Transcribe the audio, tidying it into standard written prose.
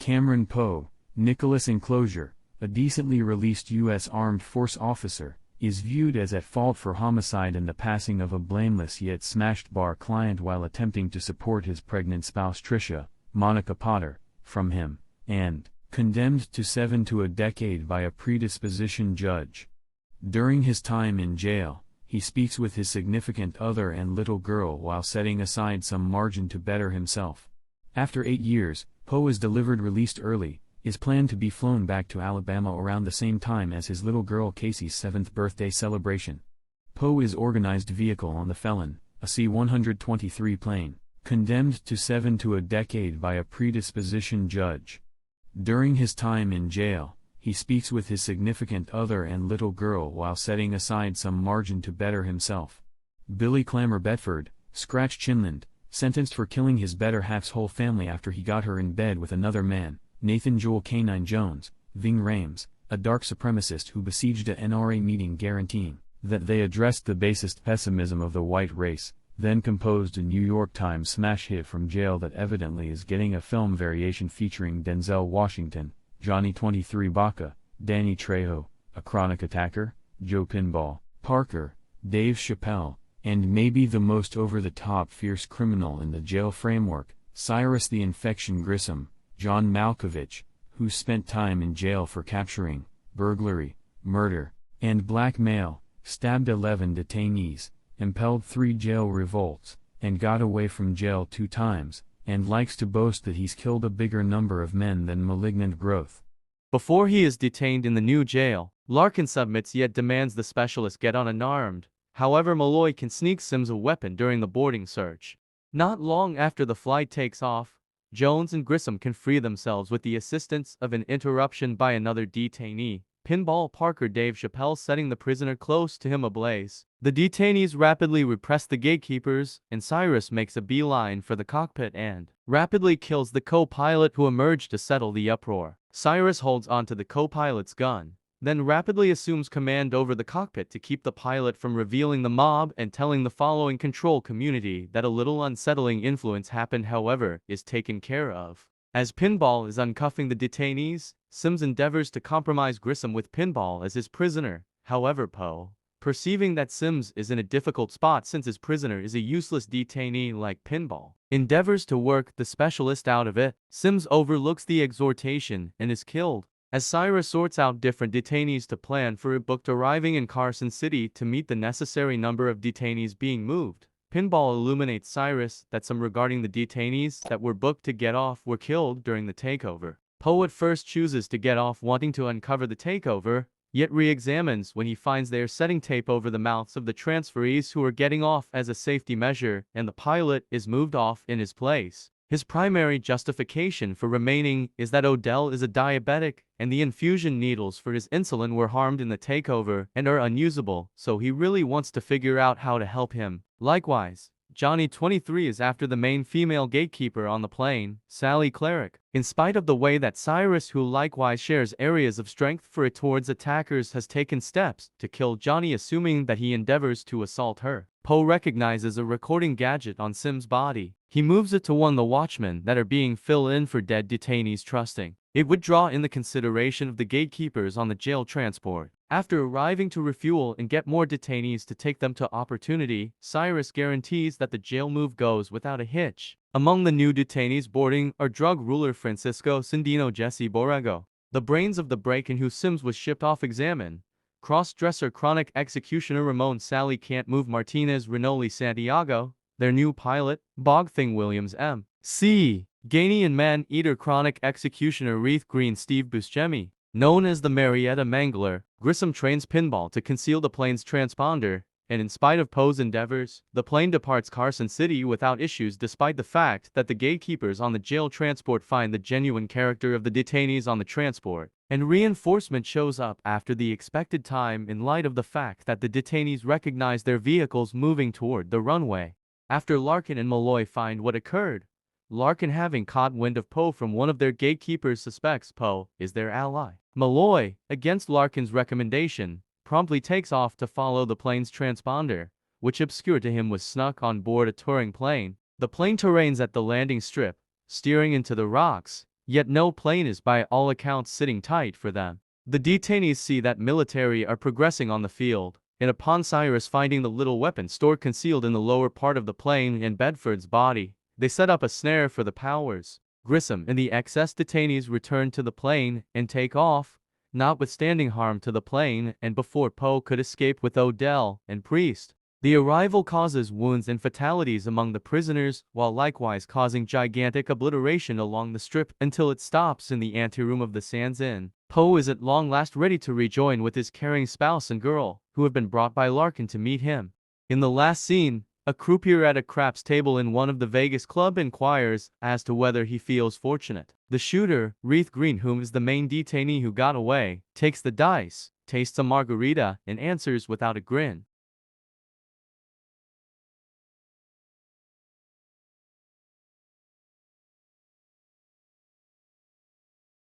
Cameron Poe, Nicolas Enclosure, a decently released U.S. Armed Force officer, is viewed as at fault for homicide and the passing of a blameless yet smashed bar client while attempting to support his pregnant spouse Tricia, Monica Potter, from him, and condemned to 7 to a decade by a predisposition judge. During his time in jail, he speaks with his significant other and little girl while setting aside some margin to better himself. After 8 years, Poe is delivered released early, is planned to be flown back to Alabama around the same time as his little girl Casey's 7th birthday celebration. Poe is organized vehicle on the Felon, a C-123 plane, condemned to 7 to a decade by a predisposition judge. During his time in jail, he speaks with his significant other and little girl while setting aside some margin to better himself. Billy Clamor Bedford, Scratch Chinland, sentenced for killing his better half's whole family after he got her in bed with another man. Nathan Joel Canine Jones, Ving Rhames, a dark supremacist who besieged a NRA meeting guaranteeing that they addressed the basest pessimism of the white race, then composed a New York Times smash hit from jail that evidently is getting a film variation featuring Denzel Washington, Johnny 23 Baca, Danny Trejo, a chronic attacker, Joe Pinball, Parker, Dave Chappelle, and maybe the most over-the-top fierce criminal in the jail framework, Cyrus the Infection Grissom, John Malkovich, who spent time in jail for capturing, burglary, murder, and blackmail, stabbed 11 detainees, impelled 3 jail revolts, and got away from jail 2 times, and likes to boast that he's killed a bigger number of men than Malignant Growth. Before he is detained in the new jail, Larkin submits yet demands the specialist get on unarmed. However, Malloy can sneak Sims a weapon during the boarding search. Not long after the flight takes off, Jones and Grissom can free themselves with the assistance of an interruption by another detainee, Pinball Parker Dave Chappelle setting the prisoner close to him ablaze. The detainees rapidly repress the gatekeepers, and Cyrus makes a beeline for the cockpit and rapidly kills the co-pilot who emerged to settle the uproar. Cyrus holds onto the co-pilot's gun, then rapidly assumes command over the cockpit to keep the pilot from revealing the mob and telling the following control community that a little unsettling influence happened, however, is taken care of. As Pinball is uncuffing the detainees, Sims endeavors to compromise Grissom with Pinball as his prisoner. However, Poe, perceiving that Sims is in a difficult spot since his prisoner is a useless detainee like Pinball, endeavors to work the specialist out of it. Sims overlooks the exhortation and is killed. As Cyrus sorts out different detainees to plan for a booked arriving in Carson City to meet the necessary number of detainees being moved, Pinball illuminates Cyrus that some regarding the detainees that were booked to get off were killed during the takeover. Poe at first chooses to get off wanting to uncover the takeover, yet re-examines when he finds they are setting tape over the mouths of the transferees who are getting off as a safety measure, and the pilot is moved off in his place. His primary justification for remaining is that Odell is a diabetic, and the infusion needles for his insulin were harmed in the takeover and are unusable, so he really wants to figure out how to help him. Likewise, Johnny 23 is after the main female gatekeeper on the plane, Sally Cleric. In spite of the way that Cyrus, who likewise shares areas of strength for it towards attackers, has taken steps to kill Johnny, assuming that he endeavors to assault her, Poe recognizes a recording gadget on Sims' body. He moves it to one of the watchmen that are being filled in for dead detainees, trusting it would draw in the consideration of the gatekeepers on the jail transport. After arriving to refuel and get more detainees to take them to opportunity, Cyrus guarantees that the jail move goes without a hitch. Among the new detainees boarding are drug ruler Francisco Cindino Jesse Borrego, the brains of the break-in who Sims was shipped off examine, cross-dresser chronic executioner Ramon Sally Can't Move Martinez Renoli Santiago, their new pilot, Bogthing Williams M.C. Gainey, and man-eater chronic executioner Wreath Green Steve Buscemi. Known as the Marietta Mangler, Grissom trains Pinball to conceal the plane's transponder, and in spite of Poe's endeavors, the plane departs Carson City without issues despite the fact that the gatekeepers on the jail transport find the genuine character of the detainees on the transport, and reinforcement shows up after the expected time in light of the fact that the detainees recognize their vehicles moving toward the runway. After Larkin and Malloy find what occurred, Larkin, having caught wind of Poe from one of their gatekeepers, suspects Poe is their ally. Malloy, against Larkin's recommendation, promptly takes off to follow the plane's transponder, which obscure to him was snuck on board a touring plane. The plane terrains at the landing strip, steering into the rocks, yet no plane is by all accounts sitting tight for them. The detainees see that military are progressing on the field, and upon Cyrus finding the little weapon stored concealed in the lower part of the plane and Bedford's body, they set up a snare for the Powers. Grissom and the excess detainees return to the plane and take off, notwithstanding harm to the plane, and before Poe could escape with Odell and Priest. The arrival causes wounds and fatalities among the prisoners, while likewise causing gigantic obliteration along the strip until it stops in the anteroom of the Sands Inn. Poe is at long last ready to rejoin with his caring spouse and girl, who have been brought by Larkin to meet him. In the last scene, a croupier at a craps table in one of the Vegas club inquires as to whether he feels fortunate. The shooter, Reith Green, whom is the main detainee who got away, takes the dice, tastes a margarita, and answers without a grin.